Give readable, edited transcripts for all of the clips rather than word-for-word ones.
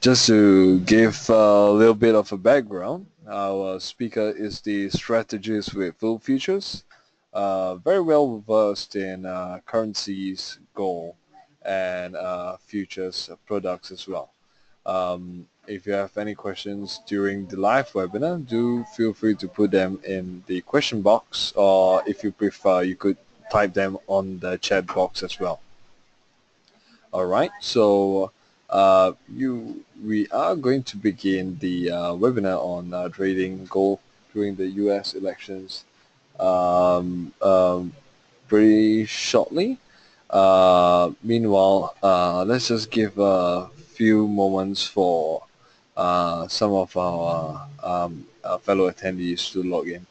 Just to give a little bit of a background, our speaker is the strategist with Phillip Futures, very well versed in currencies, gold, and futures products as well. If you have any questions during the live webinar, do feel free to put them in the question box, or if you prefer, you could type them on the chat box as well. All right, so we are going to begin the webinar on trading gold during the U.S. elections pretty shortly. Meanwhile, let's just give a few moments for some of our fellow attendees to log in.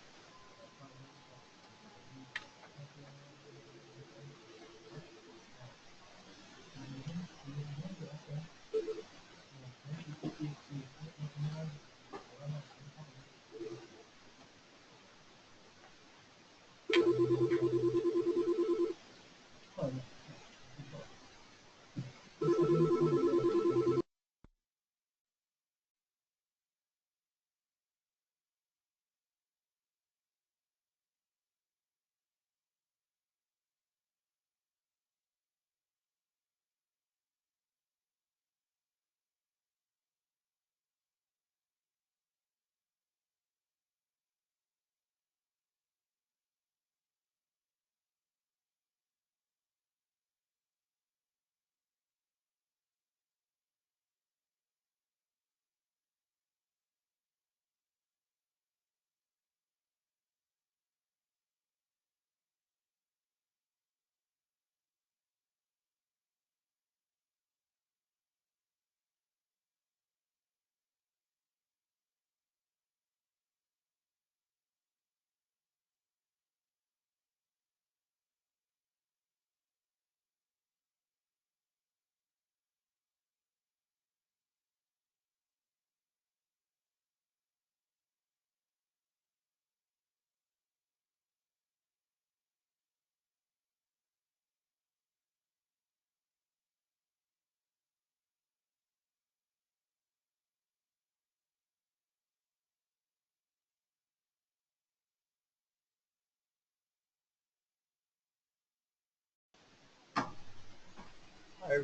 Hi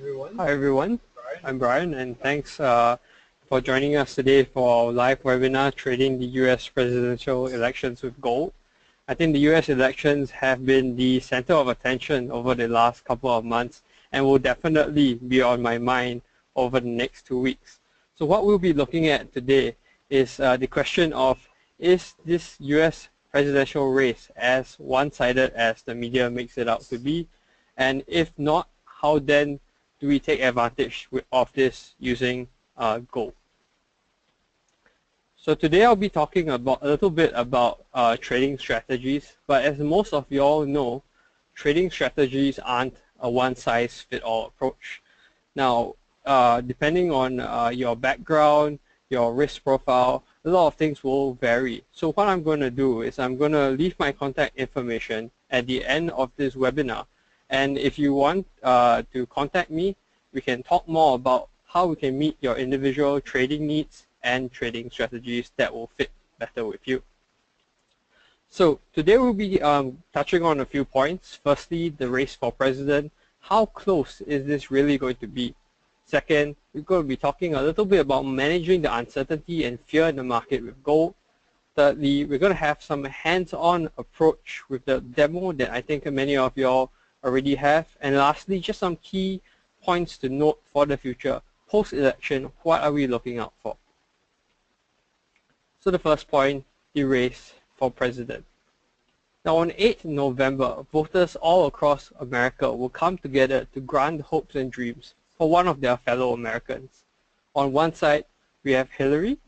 everyone, I'm Brian, and thanks for joining us today for our live webinar, Trading the US Presidential Elections with Gold. I think the US elections have been the center of attention over the last couple of months and will definitely be on my mind over the next 2 weeks. So what we'll be looking at today is the question of, is this US presidential race as one-sided as the media makes it out to be? And if not, how then do we take advantage of this using gold? So today I'll be talking about a little bit about trading strategies, but as most of you all know, trading strategies aren't a one-size-fits-all approach. Now, depending on your background, your risk profile, a lot of things will vary. So what I'm going to do is I'm going to leave my contact information at the end of this webinar. And if you want to contact me, we can talk more about how we can meet your individual trading needs and trading strategies that will fit better with you. So today we'll be touching on a few points. Firstly, the race for president. How close is this really going to be? Second, we're going to be talking a little bit about managing the uncertainty and fear in the market with gold. Thirdly, we're going to have some hands-on approach with the demo that I think many of you all already have. And lastly, just some key points to note for the future. Post-election, what are we looking out for? So the first point, the race for president. Now on 8th November, voters all across America will come together to grant hopes and dreams for one of their fellow Americans. On one side, we have Hillary,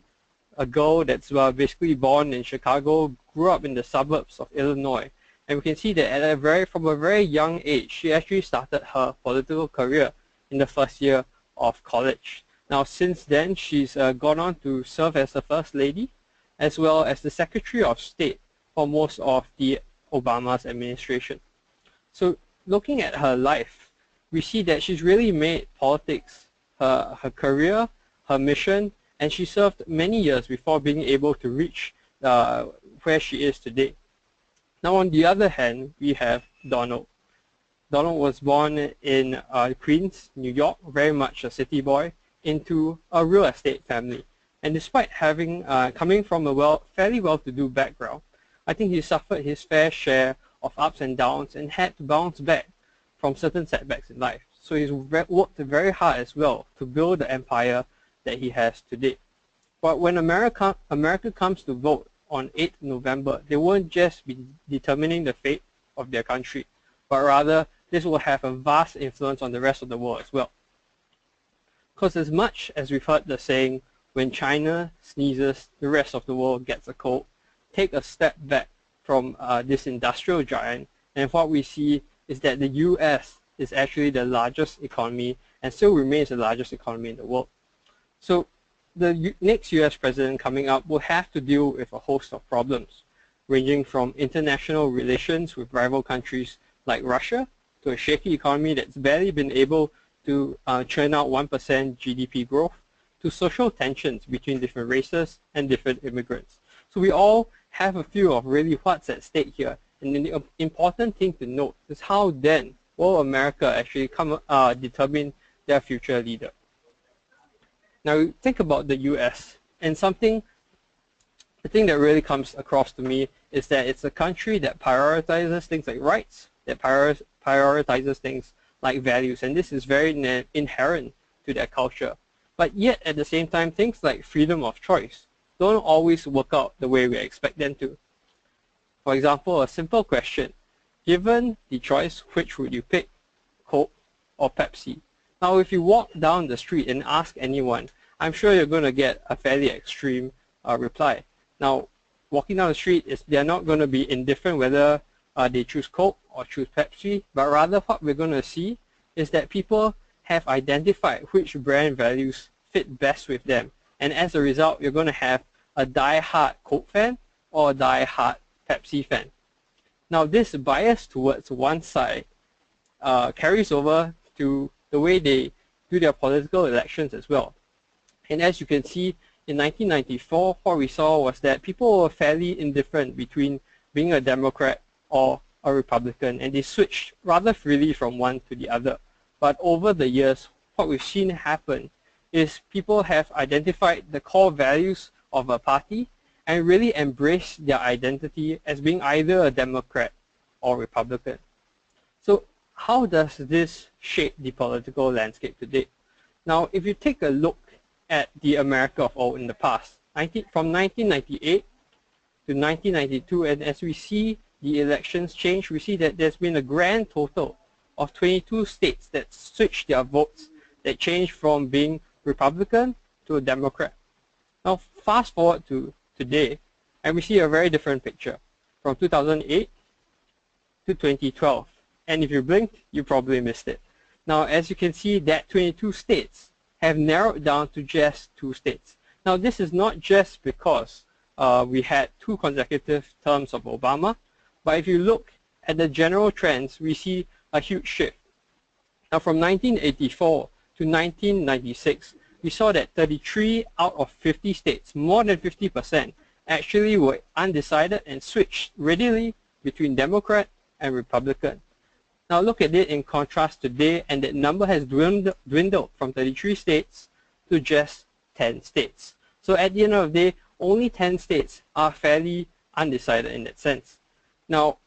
a girl that's basically born in Chicago, grew up in the suburbs of Illinois. And we can see that from a very young age, she actually started her political career in the first year of college. Now, since then, she's gone on to serve as the First Lady, as well as the Secretary of State for most of the Obama's administration. So, looking at her life, we see that she's really made politics her career, her mission, and she served many years before being able to reach where she is today. Now, on the other hand, we have Donald. Donald was born in Queens, New York, very much a city boy, into a real estate family. And despite having coming from a fairly well-to-do background, I think he suffered his fair share of ups and downs and had to bounce back from certain setbacks in life. So he's worked very hard as well to build the empire that he has today. But when America comes to vote on 8th November, they won't just be determining the fate of their country, but rather this will have a vast influence on the rest of the world as well. Because as much as we've heard the saying, when China sneezes, the rest of the world gets a cold, take a step back from this industrial giant, and what we see is that the US is actually the largest economy and still remains the largest economy in the world. So the next US president coming up will have to deal with a host of problems, ranging from international relations with rival countries like Russia, to a shaky economy that's barely been able to churn out 1% GDP growth, to social tensions between different races and different immigrants. So we all have a feel of really what's at stake here. And the important thing to note is how then will America actually determine their future leader. Now think about the US, and the thing that really comes across to me is that it's a country that prioritizes things like rights, that prioritizes things like values, and this is very inherent to their culture. But yet at the same time, things like freedom of choice don't always work out the way we expect them to. For example, a simple question: given the choice, which would you pick, Coke or Pepsi? Now, if you walk down the street and ask anyone, I'm sure you're going to get a fairly extreme reply. Now, walking down the street, they're not going to be indifferent whether they choose Coke or choose Pepsi, but rather what we're going to see is that people have identified which brand values fit best with them. And as a result, you're going to have a die-hard Coke fan or a die-hard Pepsi fan. Now, this bias towards one side carries over to the way they do their political elections as well. And as you can see, in 1994, what we saw was that people were fairly indifferent between being a Democrat or a Republican, and they switched rather freely from one to the other. But over the years, what we've seen happen is people have identified the core values of a party and really embraced their identity as being either a Democrat or Republican. So how does this shape the political landscape today? Now, if you take a look at the America of old in the past, from 1998 to 1992, and as we see the elections change, we see that there's been a grand total of 22 states that switched their votes, that changed from being Republican to a Democrat. Now, fast forward to today, and we see a very different picture from 2008 to 2012. And if you blinked, you probably missed it. Now, as you can see, that 22 states have narrowed down to just 2 states. Now, this is not just because we had 2 consecutive terms of Obama, but if you look at the general trends, we see a huge shift. Now, from 1984 to 1996, we saw that 33 out of 50 states, more than 50%, actually were undecided and switched readily between Democrat and Republican. Now look at it in contrast today, and that number has dwindled from 33 states to just 10 states. So at the end of the day, only 10 states are fairly undecided in that sense. Now,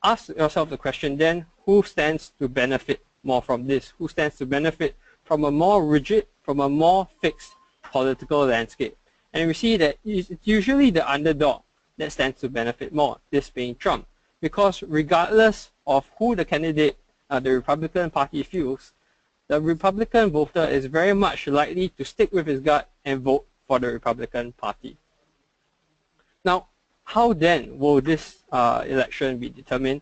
ask yourself the question then, who stands to benefit more from this? Who stands to benefit from a more rigid, from a more fixed political landscape? And we see that it's usually the underdog that stands to benefit more, this being Trump. Because regardless of who the candidate the Republican Party feels, the Republican voter is very much likely to stick with his gut and vote for the Republican Party. Now, how then will this election be determined?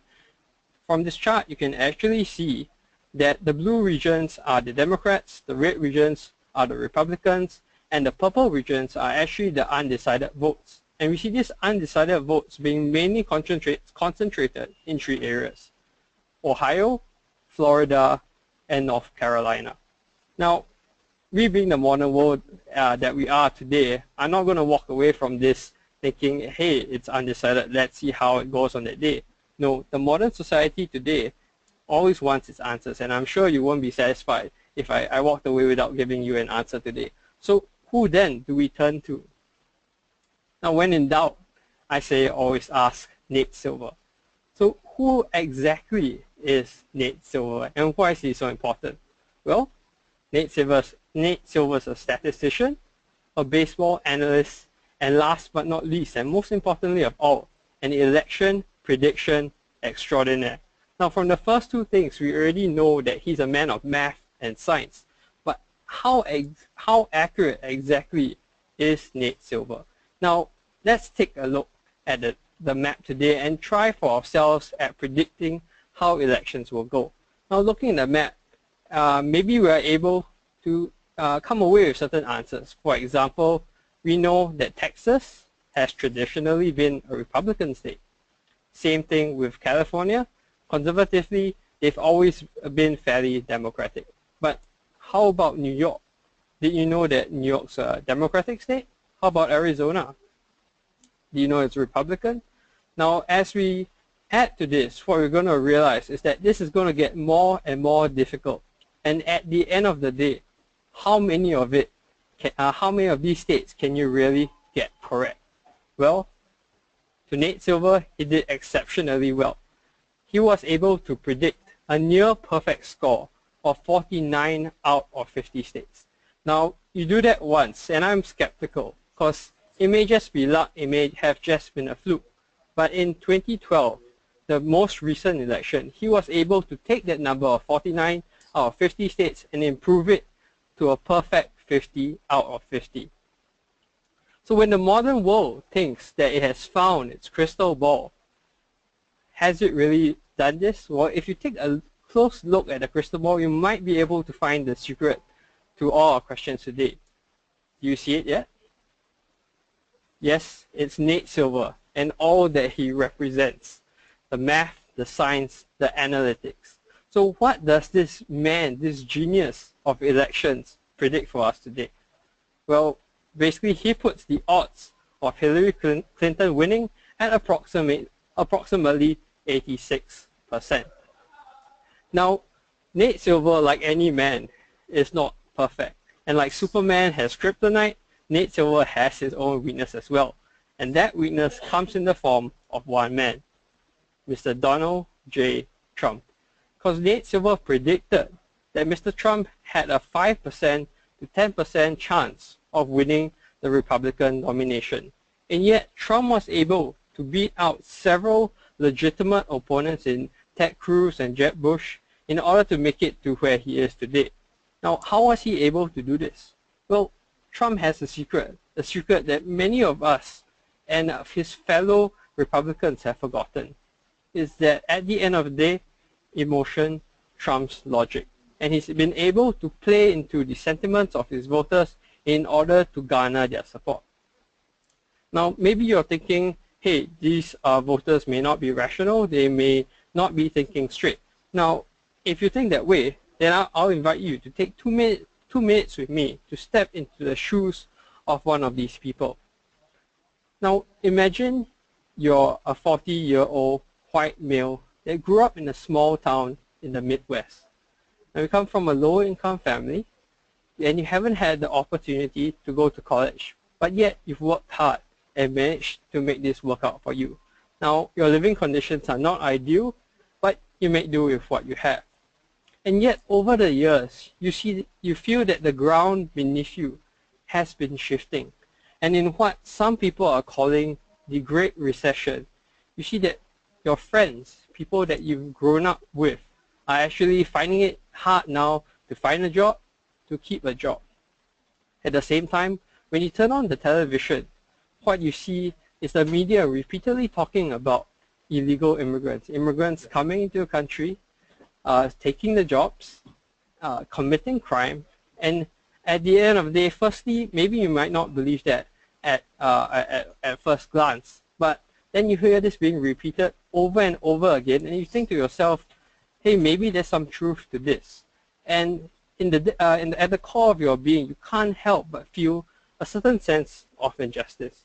From this chart, you can actually see that the blue regions are the Democrats, the red regions are the Republicans, and the purple regions are actually the undecided votes. And we see these undecided votes being mainly concentrated in 3 areas: Ohio, Florida, and North Carolina. Now, we being the modern world that we are today, are not going to walk away from this thinking, hey, it's undecided, let's see how it goes on that day. No, the modern society today always wants its answers, and I'm sure you won't be satisfied if I walked away without giving you an answer today. So who then do we turn to? Now, when in doubt, I say always ask Nate Silver. So who exactly is Nate Silver, and why is he so important? Well, Nate Silver's a statistician, a baseball analyst, and last but not least, and most importantly of all, an election prediction extraordinaire. Now, from the first two things, we already know that he's a man of math and science. But how accurate exactly is Nate Silver? Now, let's take a look at the map today and try for ourselves at predicting how elections will go. Now, looking at the map, maybe we are able to come away with certain answers. For example, we know that Texas has traditionally been a Republican state. Same thing with California. Conservatively, they've always been fairly Democratic. But how about New York? Did you know that New York's a Democratic state? How about Arizona? Do you know it's Republican? Now, as we add to this, what we're going to realize is that this is going to get more and more difficult. And at the end of the day, how many of these states can you really get correct? Well, to Nate Silver, he did exceptionally well. He was able to predict a near perfect score of 49 out of 50 states. Now, you do that once, and I'm skeptical, because it may just be luck, it may have just been a fluke. But in 2012, the most recent election, he was able to take that number of 49 out of 50 states and improve it to a perfect 50 out of 50. So when the modern world thinks that it has found its crystal ball, has it really done this? Well, if you take a close look at the crystal ball, you might be able to find the secret to all our questions today. Do you see it yet? Yes, it's Nate Silver and all that he represents. The math, the science, the analytics. So what does this man, this genius of elections, predict for us today? Well, basically he puts the odds of Hillary Clinton winning at approximately 86%. Now, Nate Silver, like any man, is not perfect. And like Superman has kryptonite, Nate Silver has his own weakness as well. And that weakness comes in the form of one man, Mr. Donald J. Trump. Because Nate Silver predicted that Mr. Trump had a 5% to 10% chance of winning the Republican nomination. And yet, Trump was able to beat out several legitimate opponents in Ted Cruz and Jeb Bush in order to make it to where he is today. Now, how was he able to do this? Well, Trump has a secret that many of us and his fellow Republicans have forgotten, is that at the end of the day, emotion trumps logic. And he's been able to play into the sentiments of his voters in order to garner their support. Now, maybe you're thinking, hey, these voters may not be rational, they may not be thinking straight. Now, if you think that way, then I'll invite you to take 2 minutes with me to step into the shoes of one of these people. Now, imagine you're a 40-year-old white male that grew up in a small town in the Midwest. Now, you come from a low-income family, and you haven't had the opportunity to go to college, but yet you've worked hard and managed to make this work out for you. Now, your living conditions are not ideal, but you make do with what you have. And yet, over the years, you feel that the ground beneath you has been shifting. And in what some people are calling the Great Recession, you see that your friends, people that you've grown up with, are actually finding it hard now to find a job, to keep a job. At the same time, when you turn on the television, what you see is the media repeatedly talking about illegal immigrants coming into the country, taking the jobs, committing crime, and at the end of the day, firstly, maybe you might not believe that at first glance, but then you hear this being repeated over and over again, and you think to yourself, hey, maybe there's some truth to this. And at the core of your being, you can't help but feel a certain sense of injustice.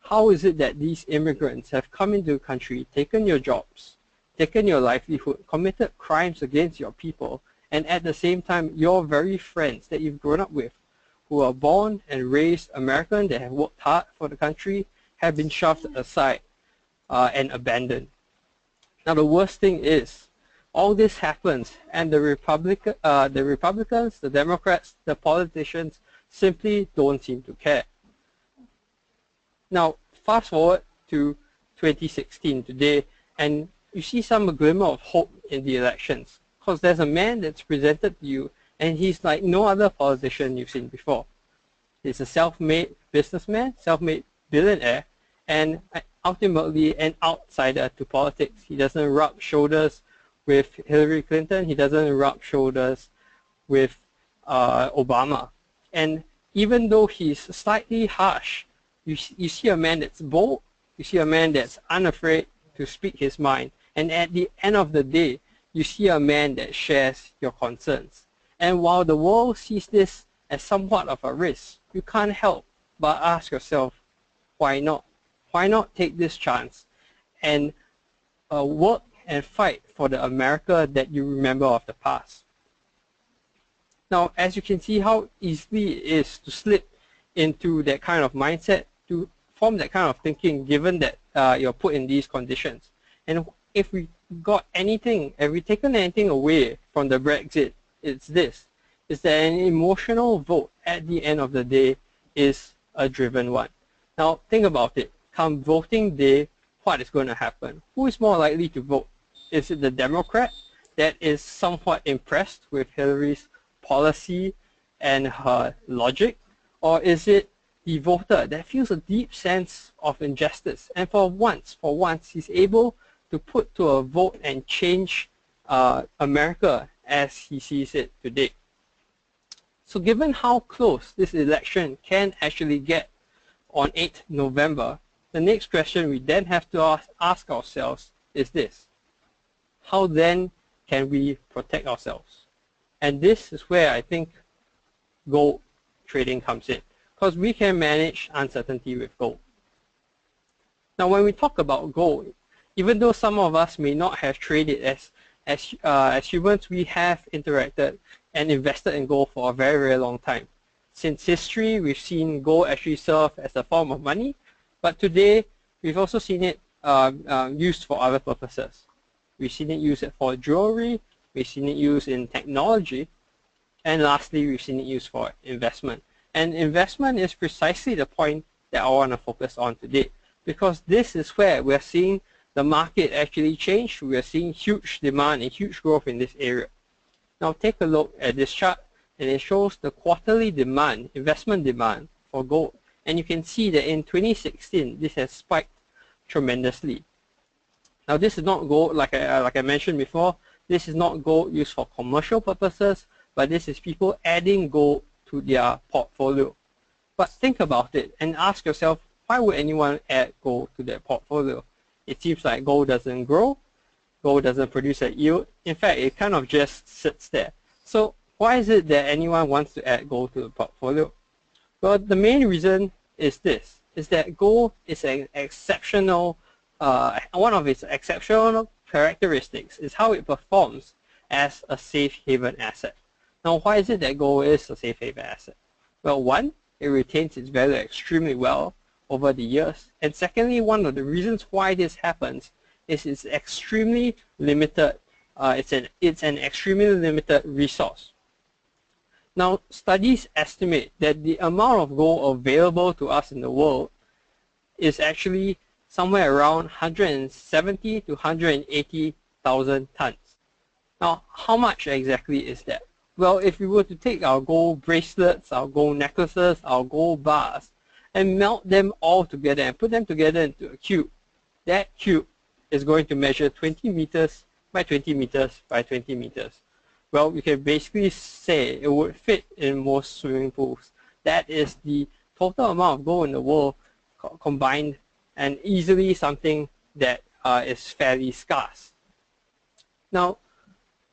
How is it that these immigrants have come into the country, taken your jobs, taken your livelihood, committed crimes against your people, and at the same time, your very friends that you've grown up with, who are born and raised American, that have worked hard for the country, have been shoved aside and abandoned. Now the worst thing is, all this happens, and the Republicans, the Democrats, the politicians simply don't seem to care. Now, fast forward to 2016 today, and you see some glimmer of hope in the elections, because there's a man that's presented to you, and he's like no other politician you've seen before. He's a self-made businessman, self-made billionaire, and ultimately an outsider to politics. He doesn't rub shoulders with Hillary Clinton. He doesn't rub shoulders with Obama. And even though he's slightly harsh, you see a man that's bold, you see a man that's unafraid to speak his mind, and at the end of the day, you see a man that shares your concerns. And while the world sees this as somewhat of a risk, you can't help but ask yourself, why not? Why not take this chance and work and fight for the America that you remember of the past? Now, as you can see how easily it is to slip into that kind of mindset, to form that kind of thinking, given that you're put in these conditions. And if we got anything, if we taken anything away from the Brexit, it's this, is that an emotional vote at the end of the day is a driven one. Now, think about it. Come voting day, what is going to happen? Who is more likely to vote? Is it the Democrat that is somewhat impressed with Hillary's policy and her logic? Or is it the voter that feels a deep sense of injustice? And for once, he's able to put to a vote and change America as he sees it today. So given how close this election can actually get on 8th November, the next question we then have to ask ourselves is this: how then can we protect ourselves? And this is where I think gold trading comes in, because we can manage uncertainty with gold. Now, when we talk about gold, even though some of us may not have traded as humans, we have interacted and invested in gold for a very, very long time. Since history, we've seen gold actually serve as a form of money, but today we've also seen it used for other purposes. We've seen it used for jewelry, we've seen it used in technology, and lastly, we've seen it used for investment. And investment is precisely the point that I want to focus on today, because this is where we're seeing the market actually change. We're seeing huge demand and huge growth in this area. Now take a look at this chart, and it shows the quarterly demand, investment demand for gold. And you can see that in 2016, this has spiked tremendously. Now this is not gold, like I mentioned before, this is not gold used for commercial purposes, but this is people adding gold to their portfolio. But think about it and ask yourself, why would anyone add gold to their portfolio? It seems like gold doesn't grow, gold doesn't produce a yield. In fact, it kind of just sits there. So why is it that anyone wants to add gold to the portfolio? Well, the main reason is this, is that gold is an exceptional, one of its exceptional characteristics is how it performs as a safe haven asset. Now, why is it that gold is a safe haven asset? Well, one, it retains its value extremely well over the years. And secondly, one of the reasons why this happens is it's extremely limited. It's an extremely limited resource. Now, studies estimate that the amount of gold available to us in the world is actually somewhere around 170 to 180,000 tons. Now, how much exactly is that? Well, if we were to take our gold bracelets, our gold necklaces, our gold bars, and melt them all together and put them together into a cube, that cube is going to measure 20 meters by 20 meters by 20 meters. Well, we can basically say it would fit in most swimming pools. That is the total amount of gold in the world combined, and easily something that is fairly scarce. Now,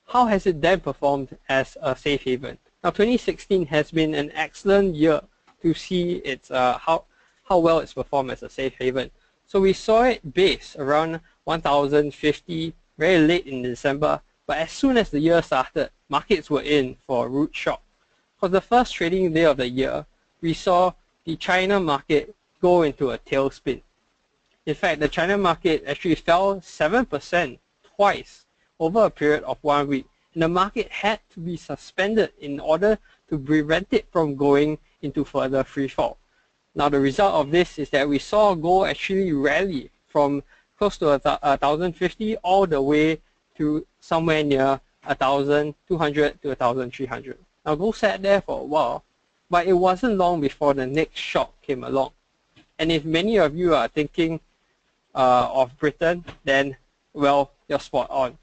how has it then performed as a safe haven? Now 2016 has been an excellent year to see its how well it's performed as a safe haven. So we saw it base around 1050 very late in December, but as soon as the year started, markets were in for a rude shock. For the first trading day of the year, we saw the China market go into a tailspin. In fact, the China market actually fell 7% twice over a period of 1 week. And the market had to be suspended in order to prevent it from going into further free fall. Now the result of this is that we saw gold actually rally from close to 1,050 all the way to somewhere near 1,200 to 1,300. Now gold sat there for a while, but it wasn't long before the next shock came along. And if many of you are thinking of Britain, then well, you're spot on.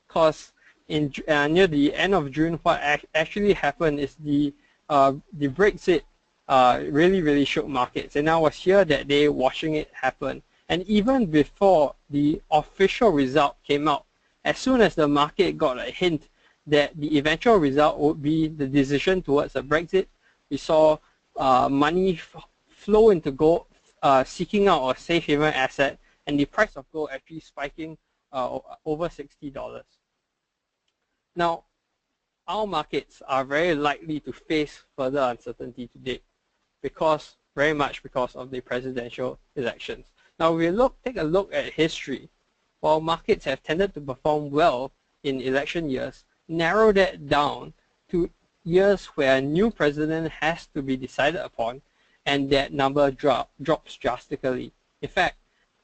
Because in near the end of June, what actually happened is the Brexit really shook markets, and I was here that day watching it happen. And even before the official result came out, as soon as the market got a hint that the eventual result would be the decision towards a Brexit, we saw money flow into gold, seeking out a safe haven asset, and the price of gold actually spiking over $60. Now, our markets are very likely to face further uncertainty today, very much because of the presidential elections. Now, we take a look at history. While markets have tended to perform well in election years, narrow that down to years where a new president has to be decided upon, and that number drops drastically. In fact,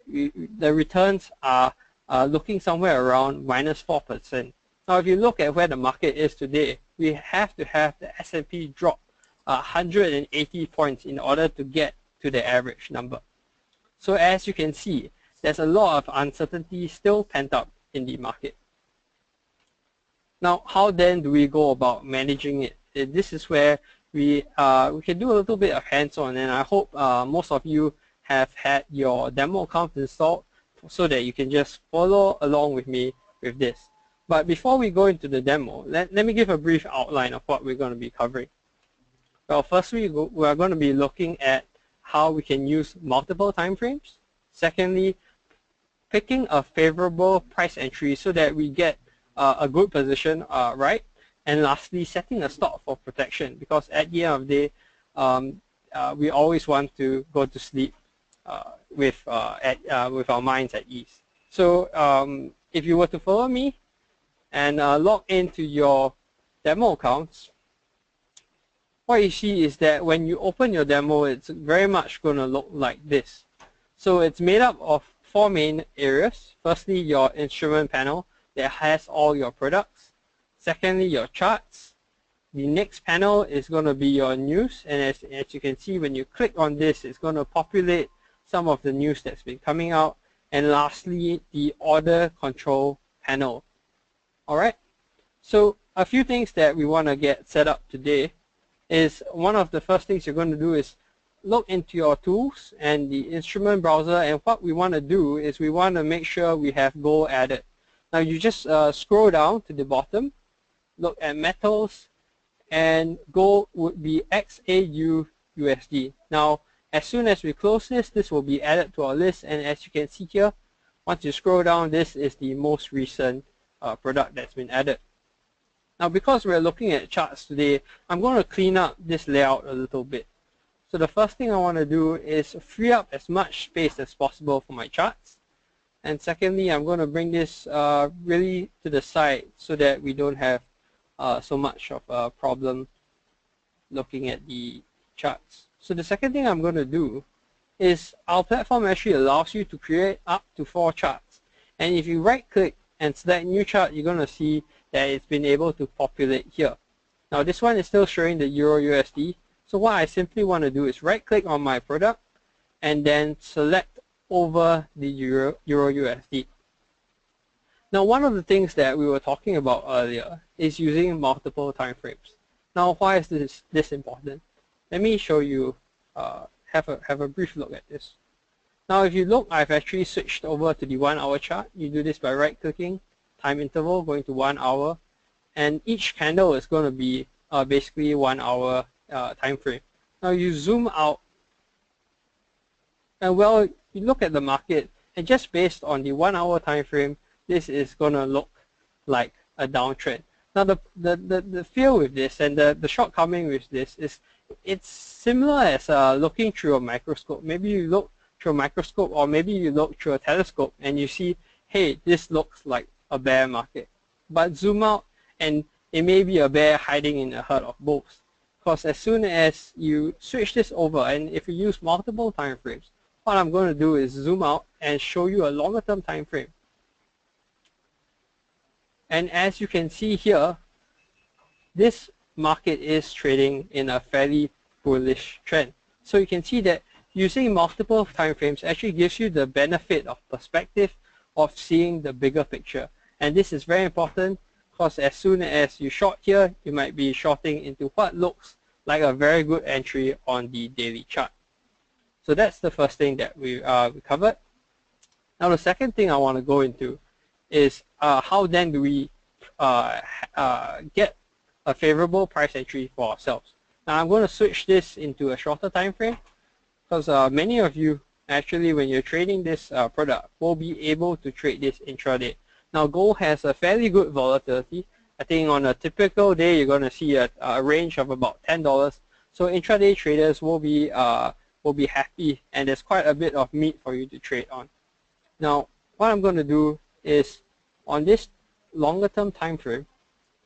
the returns are looking somewhere around -4%. Now, if you look at where the market is today, we have to have the S&P drop 180 points in order to get to the average number. So as you can see, there's a lot of uncertainty still pent up in the market. Now, how then do we go about managing it? This is where we can do a little bit of hands-on, and I hope most of you have had your demo account installed so that you can just follow along with me with this. But before we go into the demo, let me give a brief outline of what we're going to be covering. Well, firstly, we're going to be looking at how we can use multiple time frames. Secondly, picking a favorable price entry so that we get a good position right. And lastly, setting a stop for protection, because at the end of the day, we always want to go to sleep with our minds at ease. So if you were to follow me and log into your demo accounts, what you see is that when you open your demo, it's very much going to look like this. So it's made up of 4 main areas. Firstly, your instrument panel that has all your products. Secondly, your charts. The next panel is going to be your news, and as you can see, when you click on this, it's going to populate some of the news that's been coming out. And lastly, the order control panel. Alright, so a few things that we want to get set up today is one of the first things you're going to do is look into your tools and the instrument browser, and what we want to do is we want to make sure we have gold added. Now you just scroll down to the bottom, look at metals, and gold would be XAU USD. Now as soon as we close this will be added to our list, and as you can see here, once you scroll down, this is the most recent product that's been added. Now because we're looking at charts today, I'm going to clean up this layout a little bit. So the first thing I want to do is free up as much space as possible for my charts. And secondly, I'm going to bring this really to the side so that we don't have so much of a problem looking at the charts. So the second thing I'm going to do is our platform actually allows you to create up to 4 charts. And if you right click and select new chart, you're going to see that it's been able to populate here. Now this one is still showing the Euro USD. So what I simply want to do is right click on my product and then select over the Euro USD. Now one of the things that we were talking about earlier is using multiple time frames. Now why is this important? Let me show you, have a brief look at this. Now if you look, I've actually switched over to the 1 hour chart. You do this by right clicking, time interval going to 1 hour, and each candle is going to be basically 1 hour time frame. Now you zoom out, and well, you look at the market, and just based on the 1 hour time frame, this is going to look like a downtrend. Now the fear with this and the shortcoming with this is it's similar as looking through a microscope. Maybe you look through a microscope, or maybe you look through a telescope and you see, hey, this looks like a bear market. But zoom out and it may be a bear hiding in a herd of bulls. Because as soon as you switch this over, and if you use multiple time frames, what I'm going to do is zoom out and show you a longer term time frame. And as you can see here, this market is trading in a fairly bullish trend. So you can see that using multiple time frames actually gives you the benefit of perspective of seeing the bigger picture. And this is very important because as soon as you short here, you might be shorting into what looks like a very good entry on the daily chart. So that's the first thing that we covered. Now the second thing I want to go into is how then do we get a favorable price entry for ourselves. Now I'm going to switch this into a shorter time frame because many of you actually, when you're trading this product, will be able to trade this intraday. Now gold has a fairly good volatility. I think on a typical day you're going to see a range of about $10. So intraday traders will be happy, and there's quite a bit of meat for you to trade on. Now what I'm going to do is on this longer term time frame,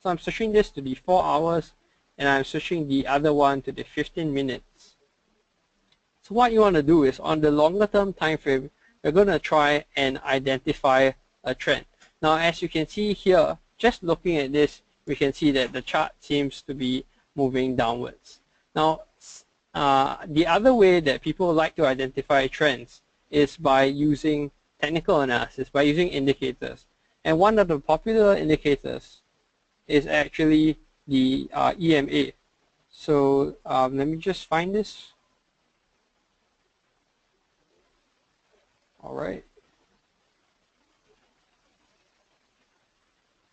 so I'm switching this to the 4 hours and I'm switching the other one to the 15 minutes. So what you want to do is on the longer term time frame, you're going to try and identify a trend. Now as you can see here, just looking at this, we can see that the chart seems to be moving downwards. Now the other way that people like to identify trends is by using technical analysis, by using indicators. And one of the popular indicators is actually the EMA. So let me just find this. All right.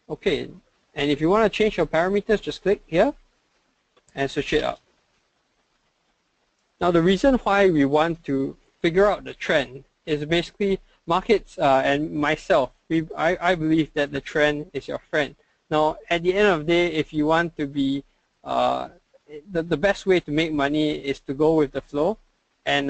Okay, and if you want to change your parameters, just click here and switch it up. Now the reason why we want to figure out the trend is basically markets and myself, I believe that the trend is your friend. Now at the end of the day, if you want to be, the best way to make money is to go with the flow and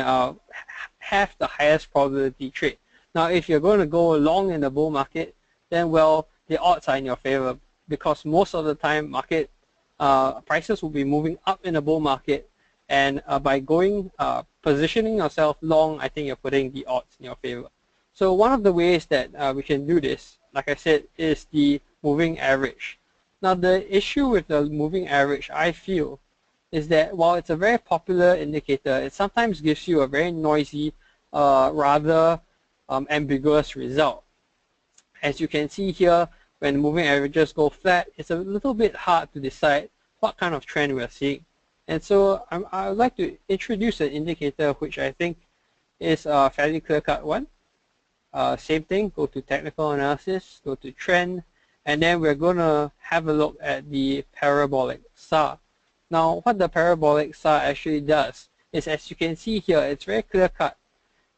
have the highest probability trade. Now if you're going to go long in the bull market, then well, the odds are in your favor because most of the time market prices will be moving up in the bull market, and by going positioning yourself long, I think you're putting the odds in your favor. So one of the ways that we can do this, like I said, is the moving average. Now the issue with the moving average, I feel, is that while it's a very popular indicator, it sometimes gives you a very noisy, rather ambiguous result. As you can see here, when moving averages go flat, it's a little bit hard to decide what kind of trend we're seeing. And so I would like to introduce an indicator which I think is a fairly clear-cut one. Same thing, go to technical analysis, go to trend, and then we're going to have a look at the parabolic SAR. Now what the parabolic SAR actually does is, as you can see here, it's very clear-cut.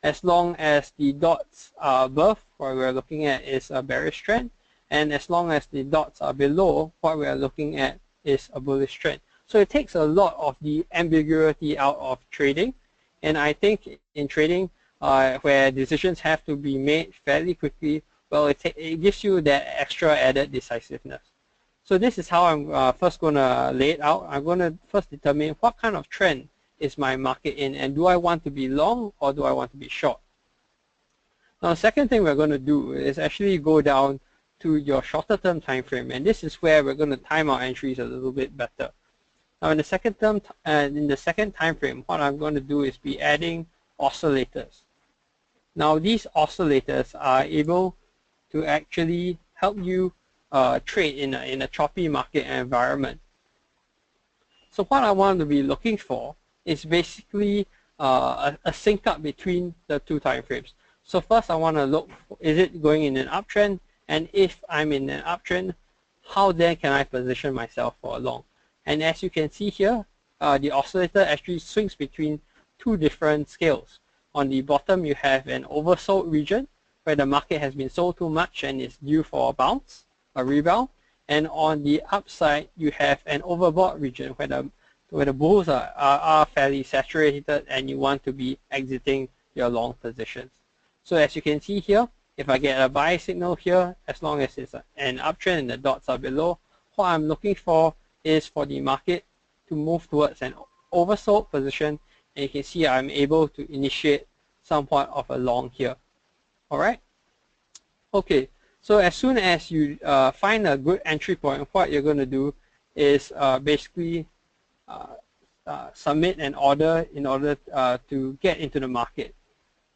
As long as the dots are above, what we're looking at is a bearish trend, and as long as the dots are below, what we're looking at is a bullish trend. So it takes a lot of the ambiguity out of trading, and I think in trading where decisions have to be made fairly quickly, well, it gives you that extra added decisiveness. So this is how I'm first going to lay it out. I'm going to first determine what kind of trend is my market in, and do I want to be long or do I want to be short? Now the second thing we're going to do is actually go down to your shorter term time frame, and this is where we're going to time our entries a little bit better. Now in the second time frame, what I'm going to do is be adding oscillators. Now these oscillators are able to actually help you trade in a choppy market environment. So what I want to be looking for is basically a sync up between the two time frames. So first I want to look, is it going in an uptrend? And if I'm in an uptrend, how then can I position myself for a long? And as you can see here, the oscillator actually swings between two different scales. On the bottom, you have an oversold region where the market has been sold too much and is due for a bounce, a rebound. And on the upside, you have an overbought region where the bulls are fairly saturated and you want to be exiting your long positions. So as you can see here, if I get a buy signal here, as long as it's an uptrend and the dots are below, what I'm looking for is for the market to move towards an oversold position, and you can see I'm able to initiate somewhat of a long here. All right. Okay. So as soon as you find a good entry point, what you're going to do is basically submit an order in order to get into the market.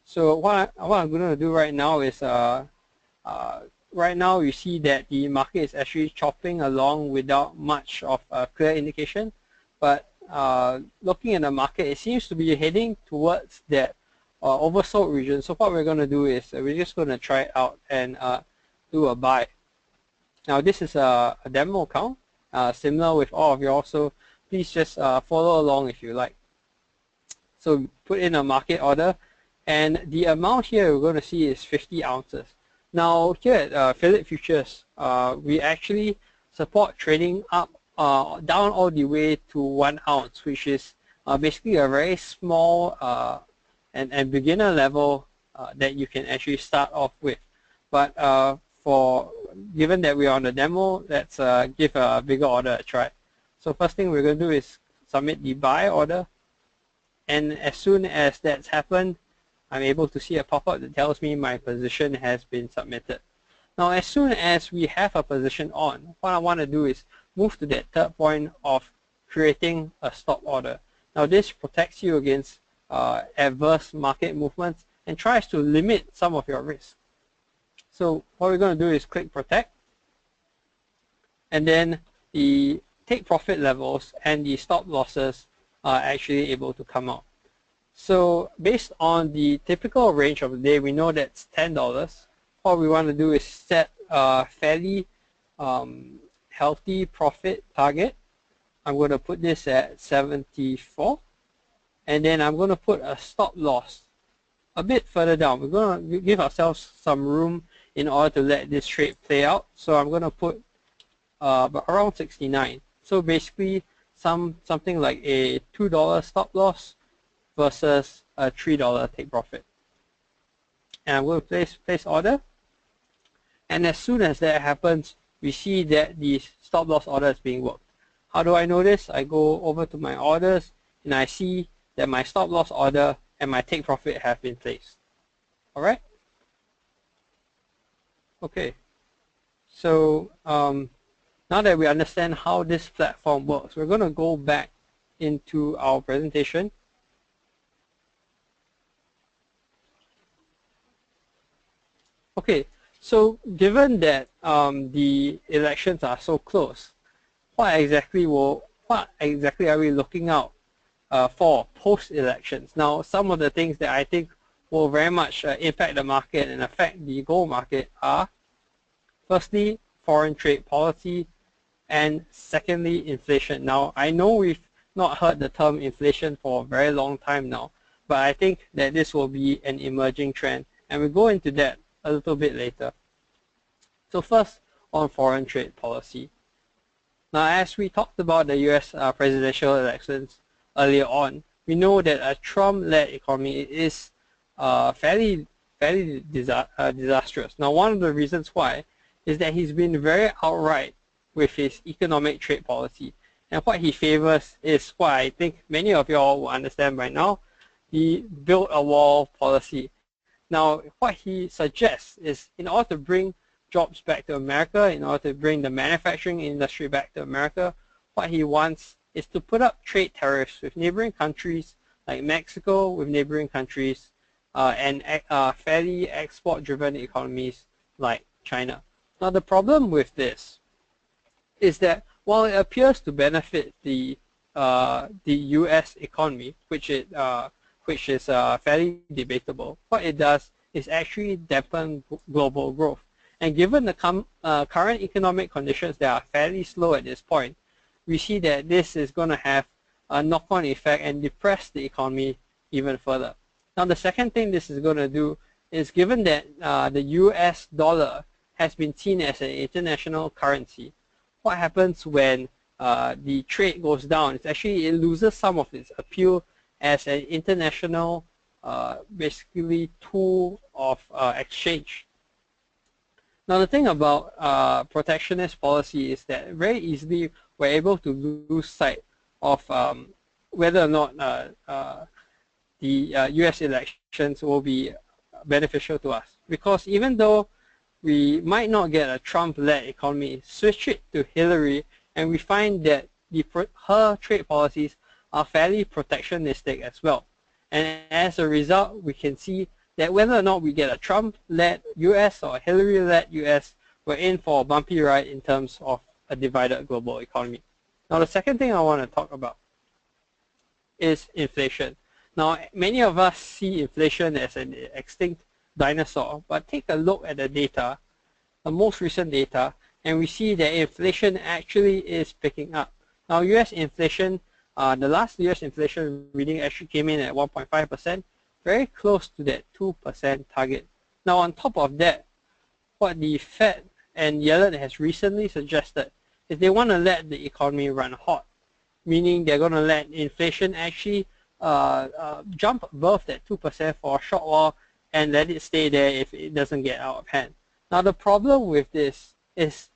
So what I'm going to do right now is right now you see that the market is actually chopping along without much of a clear indication. But looking at the market, it seems to be heading towards that oversold region. So what we're going to do is we're just going to try it out and do a buy. Now this is a demo account, similar with all of y'all. So please just follow along if you like. So put in a market order, and the amount here we're going to see is 50 ounces. Now here at Phillip Futures, we actually support trading up, down all the way to 1 ounce, which is basically a very small and beginner level that you can actually start off with. But given that we're on the demo, let's give a bigger order a try. So first thing we're going to do is submit the buy order, and as soon as that's happened, I'm able to see a pop-up that tells me my position has been submitted. Now as soon as we have a position on, what I want to do is move to that third point of creating a stop order. Now this protects you against adverse market movements and tries to limit some of your risk. So what we're going to do is click protect, and then the take profit levels and the stop losses are actually able to come out. So based on the typical range of the day, we know that's $10. What we want to do is set a fairly healthy profit target. I'm going to put this at 74, and then I'm going to put a stop loss a bit further down. We're going to give ourselves some room in order to let this trade play out. So I'm going to put around 69. So basically something like a $2 stop loss versus a $3 take profit. And I'm going to place order. And as soon as that happens, we see that the stop loss order is being worked. How do I know this? I go over to my orders and I see that my stop loss order and my take profit have been placed. All right. Okay. So now that we understand how this platform works, we're going to go back into our presentation. Okay, so given that the elections are so close, what exactly are we looking out for post-elections? Now, some of the things that I think will very much impact the market and affect the gold market are, firstly, foreign trade policy, and secondly, inflation. Now, I know we've not heard the term inflation for a very long time now, but I think that this will be an emerging trend, and we'll go into that a little bit later. So first, on foreign trade policy. Now, as we talked about the US presidential elections earlier on, we know that a Trump-led economy is fairly disastrous. Now, one of the reasons why is that he's been very outright with his economic trade policy. And what he favors is what I think many of you all will understand by now, the build a wall policy. Now, what he suggests is in order to bring jobs back to America, in order to bring the manufacturing industry back to America, what he wants is to put up trade tariffs with neighboring countries like Mexico, with neighboring countries, and fairly export-driven economies like China. Now, the problem with this is that while it appears to benefit the U.S. economy, which is fairly debatable, what it does is actually dampen global growth. And given the current economic conditions that are fairly slow at this point, we see that this is going to have a knock-on effect and depress the economy even further. Now, the second thing this is going to do is, given that the US dollar has been seen as an international currency, what happens when the trade goes down? It's actually, it loses some of its appeal as an international, basically, tool of exchange. Now, the thing about protectionist policy is that very easily we're able to lose sight of whether or not the US elections will be beneficial to us. Because even though we might not get a Trump-led economy, switch it to Hillary, and we find that her trade policies are fairly protectionistic as well. And as a result, we can see that whether or not we get a Trump-led US or a Hillary-led US, we're in for a bumpy ride in terms of a divided global economy. Now, the second thing I want to talk about is inflation. Now, many of us see inflation as an extinct dinosaur, but take a look at the data, the most recent data, and we see that inflation actually is picking up. Now, US inflation, the last US inflation reading actually came in at 1.5%, very close to that 2% target. Now, on top of that, what the Fed and Yellen has recently suggested is they want to let the economy run hot, meaning they're going to let inflation actually jump above that 2% for a short while and let it stay there if it doesn't get out of hand. Now, the problem with this is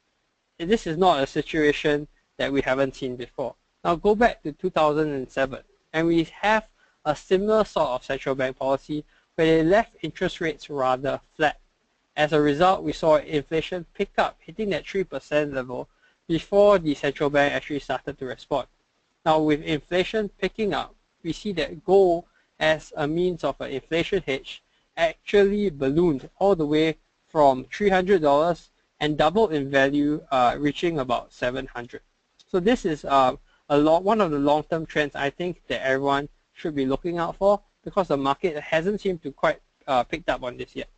not a situation that we haven't seen before. Now, go back to 2007, and we have a similar sort of central bank policy where they left interest rates rather flat. As a result, we saw inflation pick up, hitting that 3% level before the central bank actually started to respond. Now, with inflation picking up, we see that gold as a means of an inflation hedge actually ballooned all the way from $300 and doubled in value, reaching about $700. So this is one of the long-term trends I think that everyone should be looking out for, because the market hasn't seemed to quite picked up on this yet.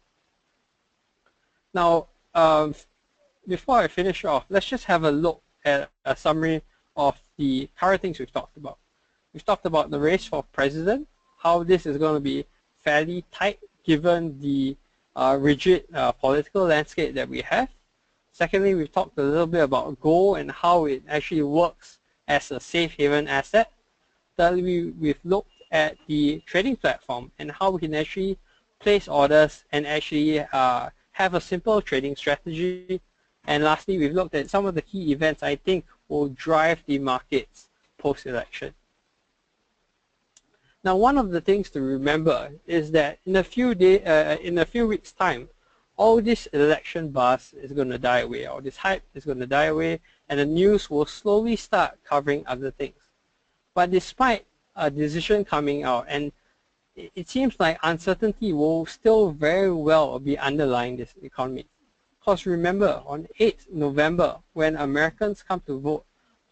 Now, before I finish off, let's just have a look at a summary of the current things we've talked about. We've talked about the race for president, how this is going to be fairly tight given the rigid political landscape that we have. Secondly, we've talked a little bit about gold and how it actually works as a safe haven asset. Thirdly, we've looked at the trading platform and how we can actually place orders and actually have a simple trading strategy. And lastly, we've looked at some of the key events I think will drive the markets post-election. Now, one of the things to remember is that in a few weeks' time, all this election buzz is going to die away, all this hype is going to die away, and the news will slowly start covering other things. But despite a decision coming out, and it seems like uncertainty will still very well be underlying this economy. Because remember, on 8th November, when Americans come to vote,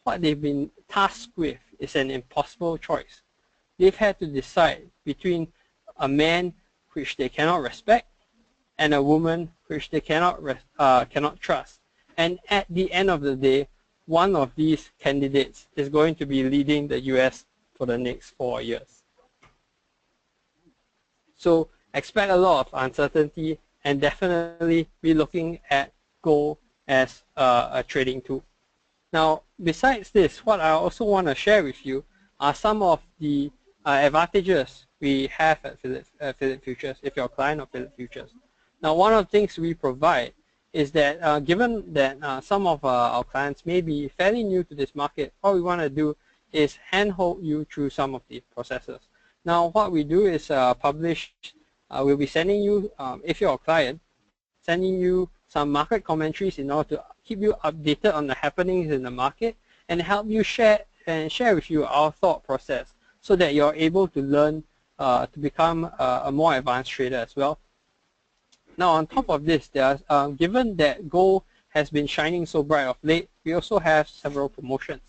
what they've been tasked with is an impossible choice. They've had to decide between a man which they cannot respect and a woman which they cannot trust. And at the end of the day, one of these candidates is going to be leading the US for the next 4 years. So expect a lot of uncertainty and definitely be looking at gold as a trading tool. Now, besides this, what I also want to share with you are some of the advantages we have at Phillip Futures if you're a client of Phillip Futures. Now, one of the things we provide is that given that some of our clients may be fairly new to this market, what we want to do is handhold you through some of the processes. Now, what we do is publish, we'll be sending you, if you're a client, sending you some market commentaries in order to keep you updated on the happenings in the market and help you share with you our thought process so that you're able to learn to become a more advanced trader as well. Now, on top of this, given that gold has been shining so bright of late, we also have several promotions.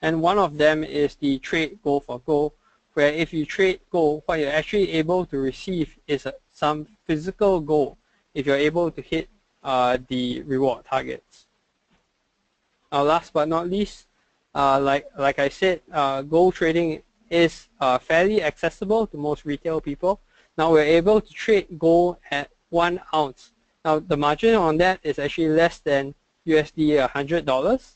And one of them is the trade gold for gold, where if you trade gold, what you're actually able to receive is some physical gold if you're able to hit the reward targets. Now, last but not least, like I said, gold trading is fairly accessible to most retail people. Now we're able to trade gold at 1 ounce. Now the margin on that is actually less than USD $100.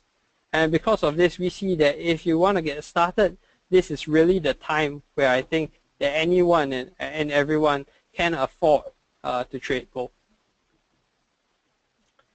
And because of this, we see that if you want to get started, this is really the time where I think that anyone and everyone can afford to trade gold.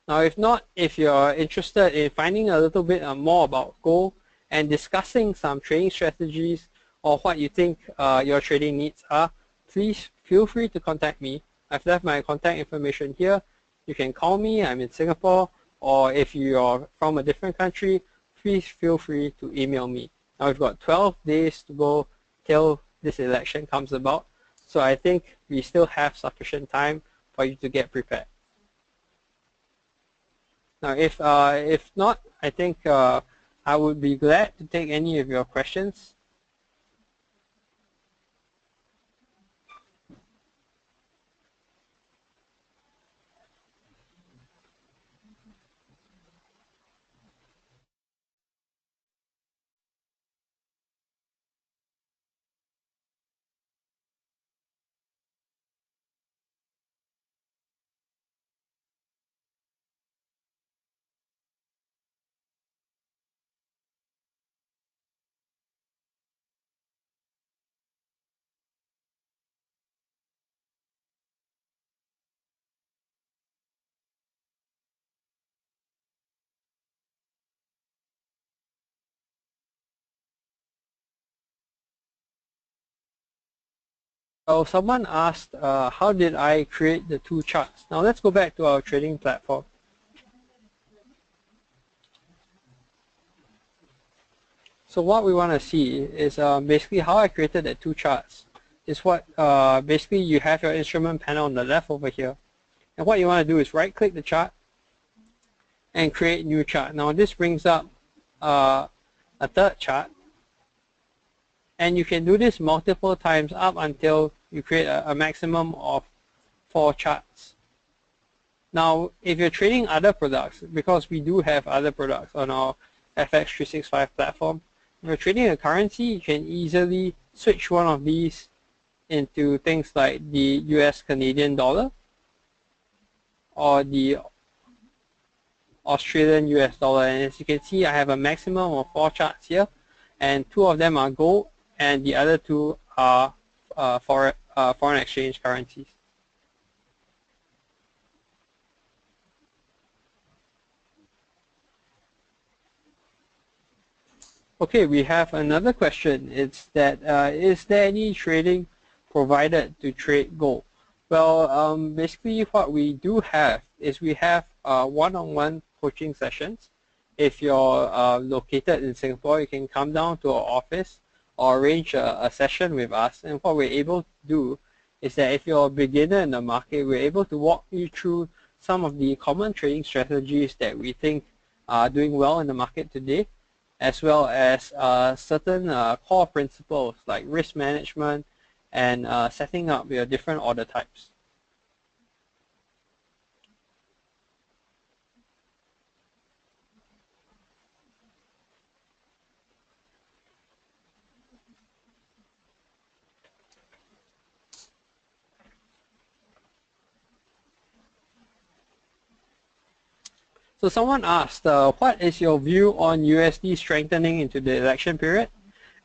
Now, if not, if you're interested in finding a little bit more about gold and discussing some trading strategies or what you think your trading needs are, please feel free to contact me. I've left my contact information here. You can call me. I'm in Singapore. Or if you're from a different country, please feel free to email me. Now, we've got 12 days to go till this election comes about. So I think we still have sufficient time for you to get prepared. Now, if not, I think I would be glad to take any of your questions. So someone asked, how did I create the two charts? Now let's go back to our trading platform. So what we want to see is basically how I created the two charts. Is what basically you have your instrument panel on the left over here. And what you want to do is right click the chart and create new chart. Now this brings up a third chart. And you can do this multiple times up until you create a maximum of 4 charts. Now, if you're trading other products, because we do have other products on our FX365 platform, if you're trading a currency, you can easily switch one of these into things like the US Canadian dollar or the Australian US dollar. And as you can see, I have a maximum of 4 charts here, and 2 of them are gold, and the other 2 are foreign exchange currencies. Okay, we have another question. It's that is there any trading provided to trade gold? Well, basically what we do have is we have one-on-one coaching sessions. If you're located in Singapore, you can come down to our office or arrange a session with us. And what we're able to do is that if you're a beginner in the market, we're able to walk you through some of the common trading strategies that we think are doing well in the market today, as well as certain core principles like risk management and setting up your different order types. So someone asked, what is your view on USD strengthening into the election period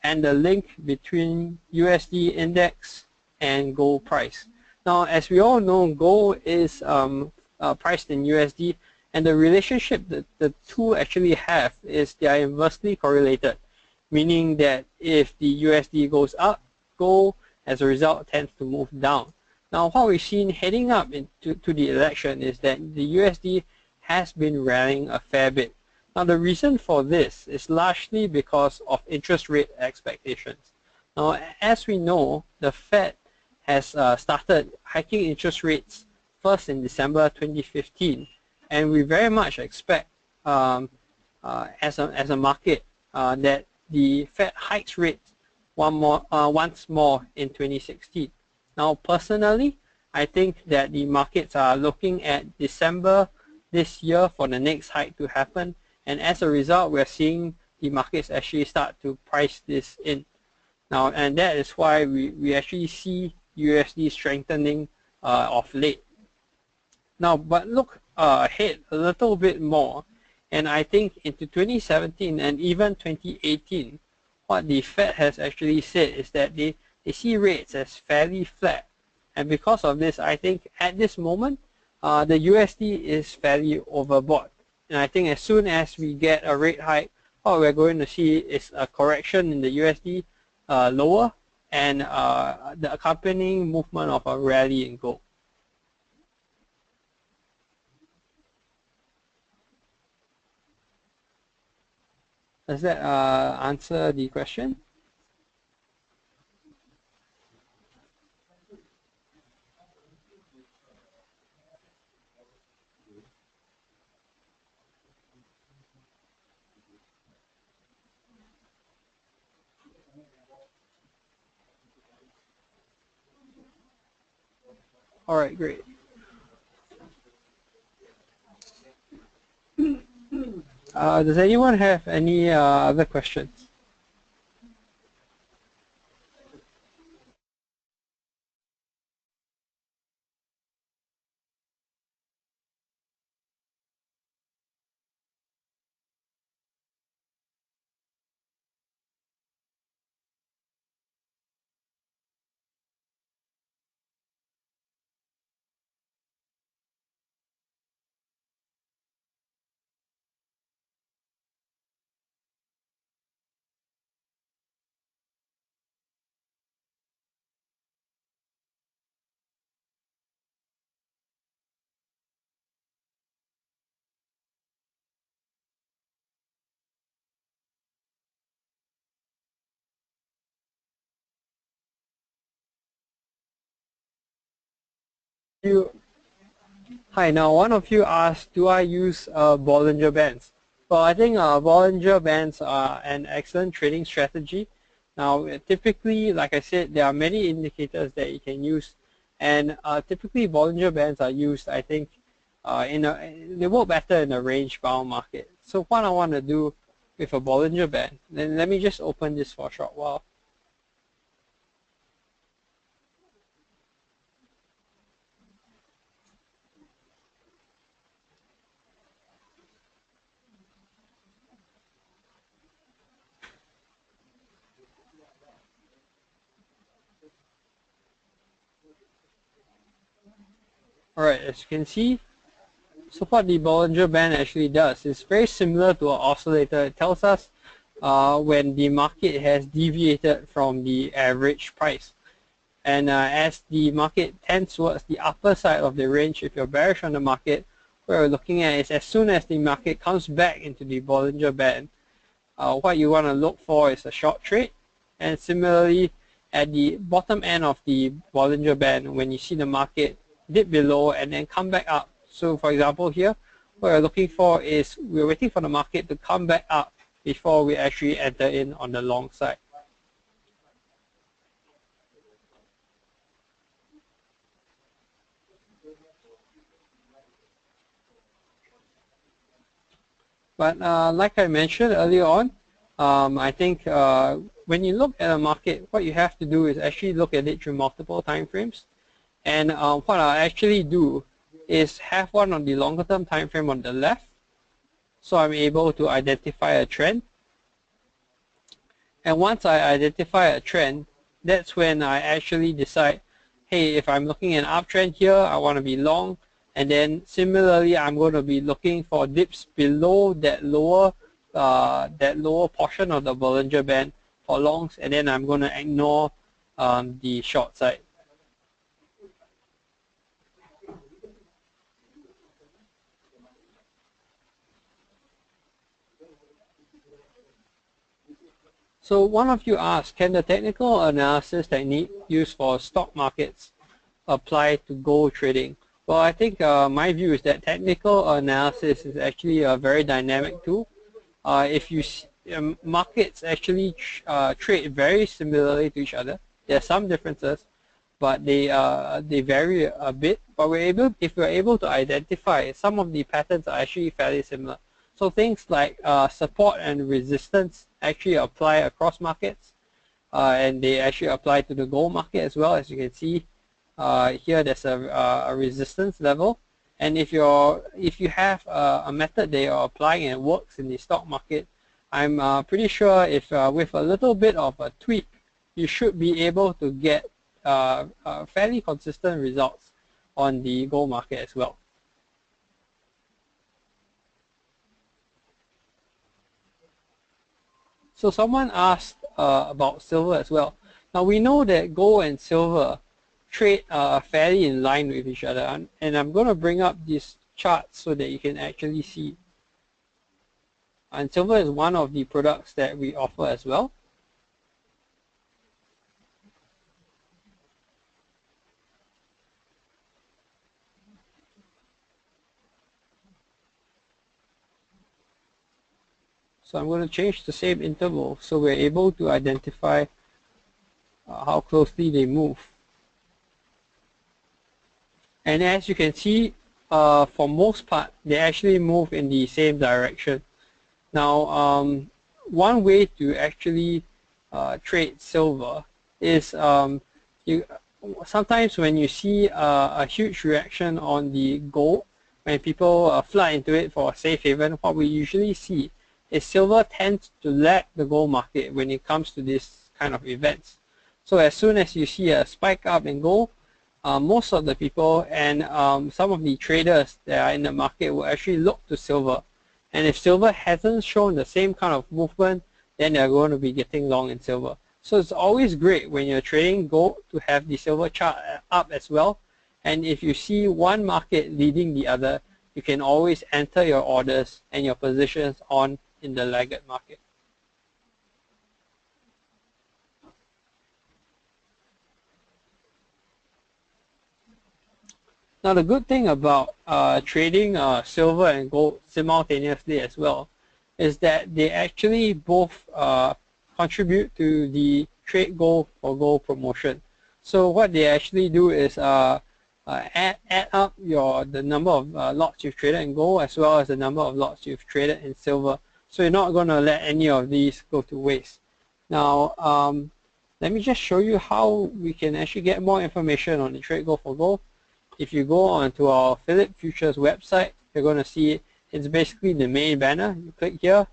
and the link between USD index and gold price? Now, as we all know, gold is priced in USD, and the relationship that the two actually have is they are inversely correlated, meaning that if the USD goes up, gold as a result tends to move down. Now, what we've seen heading up into the election is that the USD has been rallying a fair bit. Now the reason for this is largely because of interest rate expectations. Now as we know, the Fed has started hiking interest rates first in December 2015, and we very much expect as a market that the Fed hikes rates once more in 2016. Now personally, I think that the markets are looking at December this year for the next hike to happen, and as a result we're seeing the markets actually start to price this in. Now, and that is why we actually see USD strengthening of late. Now, but look ahead a little bit more, and I think into 2017 and even 2018, what the Fed has actually said is that they see rates as fairly flat. And because of this, I think at this moment, the USD is fairly overbought. And I think as soon as we get a rate hike, what we're going to see is a correction in the USD lower and the accompanying movement of a rally in gold. Does that answer the question? All right, great. Does anyone have any other questions? Hi, now one of you asked, do I use Bollinger Bands? Well, I think Bollinger Bands are an excellent trading strategy. Now, typically, like I said, there are many indicators that you can use, and typically Bollinger Bands are used, I think, they work better in a range-bound market. So what I want to do with a Bollinger Band, then let me just open this for a short while. Alright, as you can see, so what the Bollinger Band actually does is very similar to an oscillator. It tells us when the market has deviated from the average price. And as the market tends towards the upper side of the range, if you're bearish on the market, what we're looking at is as soon as the market comes back into the Bollinger Band, what you want to look for is a short trade. And similarly, at the bottom end of the Bollinger Band, when you see the market dip below and then come back up. So for example here, what we're looking for is we're waiting for the market to come back up before we actually enter in on the long side. But like I mentioned earlier on, I think when you look at a market, what you have to do is actually look at it through multiple time frames. And what I actually do is have one on the longer term time frame on the left, so I'm able to identify a trend. And once I identify a trend, that's when I actually decide, hey, if I'm looking at an uptrend here, I want to be long. And then similarly, I'm going to be looking for dips below that lower portion of the Bollinger Band for longs, and then I'm going to ignore the short side. So one of you asked, can the technical analysis technique used for stock markets apply to gold trading? Well, I think my view is that technical analysis is actually a very dynamic tool. If you markets actually trade very similarly to each other, there are some differences, but they vary a bit. But if we're able to identify some of the patterns are actually fairly similar. So things like support and resistance actually apply across markets, and they actually apply to the gold market as well. As you can see here, there's a resistance level, and if you have a method that you're applying and it works in the stock market, I'm pretty sure if with a little bit of a tweak, you should be able to get fairly consistent results on the gold market as well. So someone asked about silver as well. Now we know that gold and silver trade fairly in line with each other, and I'm going to bring up this chart so that you can actually see. And silver is one of the products that we offer as well. So I'm going to change the same interval so we're able to identify how closely they move. And as you can see, for most part, they actually move in the same direction. Now, one way to actually trade silver is sometimes when you see a huge reaction on the gold, when people flood into it for a safe haven, what we usually see is silver tends to lag the gold market when it comes to this kind of events. So as soon as you see a spike up in gold, most of the people and some of the traders that are in the market will actually look to silver. And if silver hasn't shown the same kind of movement, then they're going to be getting long in silver. So it's always great when you're trading gold to have the silver chart up as well. And if you see one market leading the other, you can always enter your orders and your positions on in the laggard market. Now the good thing about trading silver and gold simultaneously as well is that they actually both contribute to the trade gold for gold promotion. So what they actually do is add up the number of lots you've traded in gold as well as the number of lots you've traded in silver. So you're not going to let any of these go to waste. Now let me just show you how we can actually get more information on the trade gold for gold. If you go onto our Phillip Futures website, you're going to see it's basically the main banner. You click here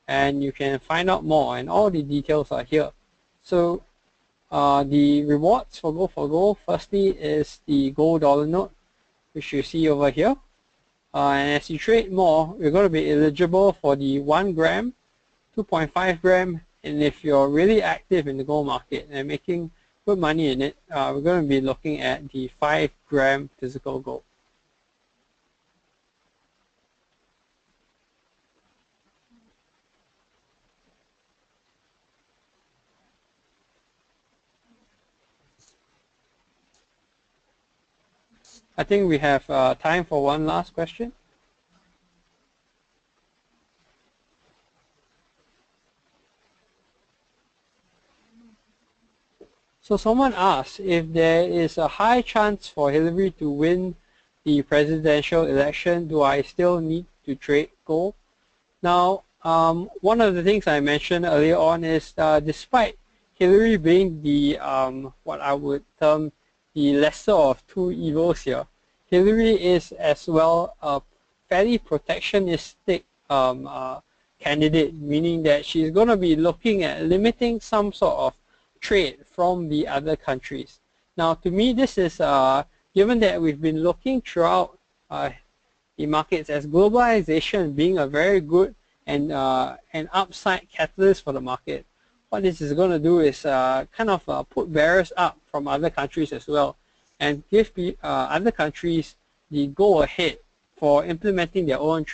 and you can find out more, and all the details are here. So the rewards for gold, firstly is the gold dollar note, which you see over here. And as you trade more, you're going to be eligible for the 1 gram, 2.5 gram, and if you're really active in the gold market and making good money in it, we're going to be looking at the 5 gram physical gold. I think we have time for one last question. So someone asked if there is a high chance for Hillary to win the presidential election, do I still need to trade gold? Now, one of the things I mentioned earlier on is despite Hillary being the what I would term the lesser of two evils here, Hillary is as well a fairly protectionistic candidate, meaning that she's going to be looking at limiting some sort of trade from the other countries. Now, to me, this is given that we've been looking throughout the markets as globalization being a very good and an upside catalyst for the market. What this is going to do is kind of put barriers up from other countries as well, and give other countries the go ahead for implementing their own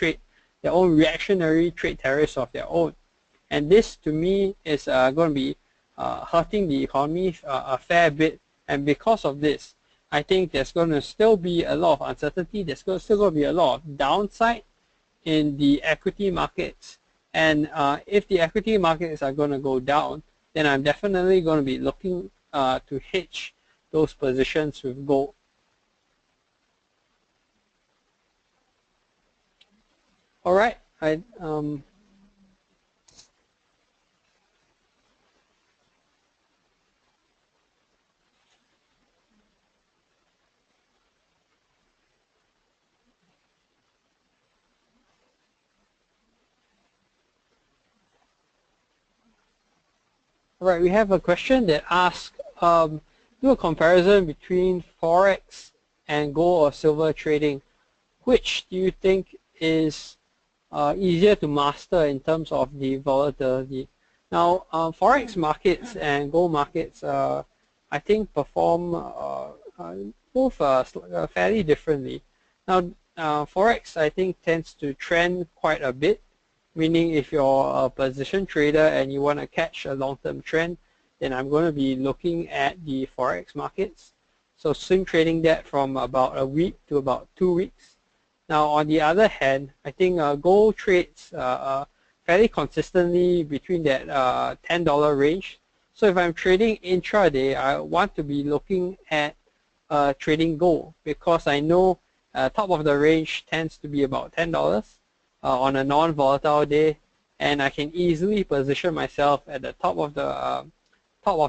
reactionary trade tariffs of their own. And this, to me, is going to be hurting the economy a fair bit. And because of this, I think there's going to still be a lot of uncertainty. There's still going to be a lot of downside in the equity markets. And if the equity markets are going to go down, then I'm definitely going to be looking to hedge those positions with gold. All right, I Right, we have a question that asks, do a comparison between Forex and gold or silver trading. Which do you think is easier to master in terms of the volatility? Now, Forex markets and gold markets, I think, perform both fairly differently. Now, Forex, I think, tends to trend quite a bit, meaning if you're a position trader and you want to catch a long-term trend, then I'm going to be looking at the Forex markets. So swing trading that from about a week to about 2 weeks. Now, on the other hand, I think gold trades fairly consistently between that $10 range. So if I'm trading intraday, I want to be looking at trading gold because I know top of the range tends to be about $10 on a non-volatile day, and I can easily position myself at the top of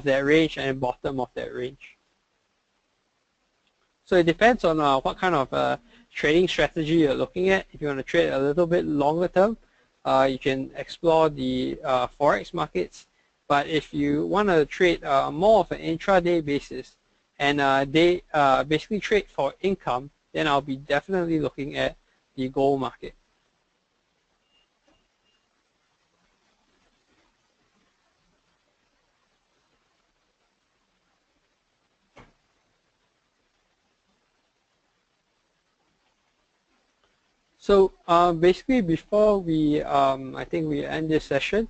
that range and bottom of that range. So it depends on what kind of trading strategy you're looking at. If you want to trade a little bit longer term, you can explore the Forex markets. But if you want to trade more of an intraday basis and basically trade for income, then I'll be definitely looking at the gold market. So basically, before I think we end this session,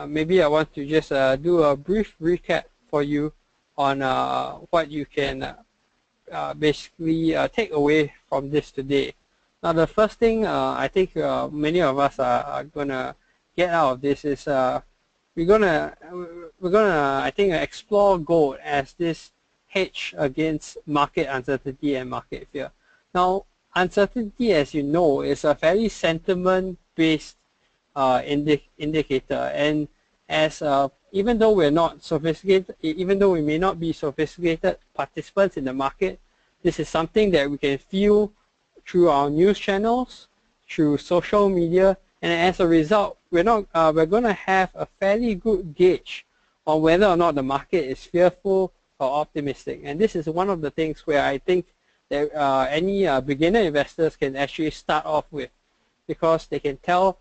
maybe I want to just do a brief recap for you on what you can basically take away from this today. Now, the first thing I think many of us are gonna get out of this is we're gonna I think explore gold as this hedge against market uncertainty and market fear. Now, uncertainty, as you know, is a fairly sentiment-based indicator, and as even though we're not sophisticated, even though we may not be sophisticated participants in the market, this is something that we can feel through our news channels, through social media, and as a result, we're going to have a fairly good gauge on whether or not the market is fearful or optimistic. And this is one of the things where I think that any beginner investors can actually start off with, because they can tell,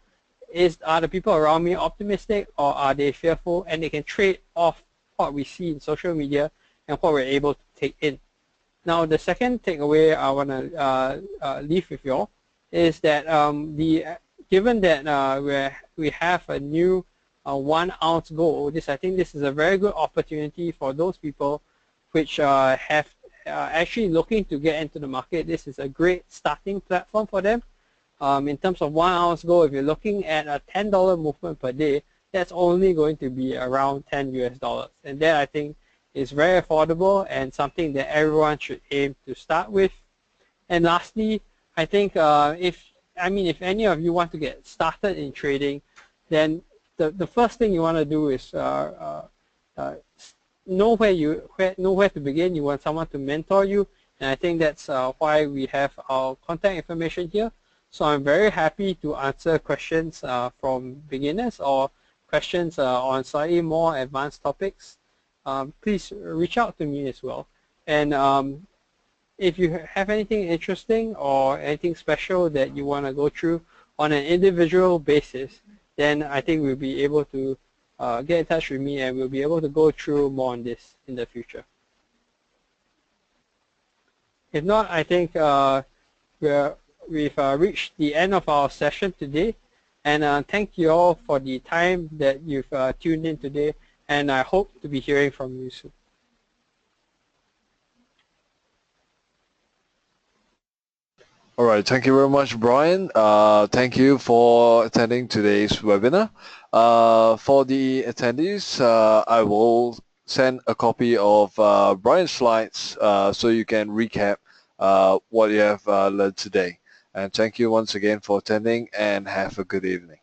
are the people around me optimistic or are they fearful, and they can trade off what we see in social media and what we're able to take in. Now, the second takeaway I want to leave with you all is that given that we have a new 1 ounce gold, I think this is a very good opportunity for those people which have actually looking to get into the market. This is a great starting platform for them. In terms of 1 ounce gold, if you're looking at a $10 movement per day, that's only going to be around $10 US, and that I think is very affordable and something that everyone should aim to start with. And lastly, I think if any of you want to get started in trading, then the first thing you want to do is know where to begin. You want someone to mentor you, and I think that's why we have our contact information here. So I'm very happy to answer questions from beginners or questions on slightly more advanced topics. Please reach out to me as well. And if you have anything interesting or anything special that you want to go through on an individual basis, then I think we'll be able to get in touch with me, and we'll be able to go through more on this in the future. If not, I think we've reached the end of our session today, and thank you all for the time that you've tuned in today, and I hope to be hearing from you soon. All right, thank you very much, Brian. Thank you for attending today's webinar. For the attendees, I will send a copy of Brian's slides so you can recap what you have learned today. And thank you once again for attending, and have a good evening.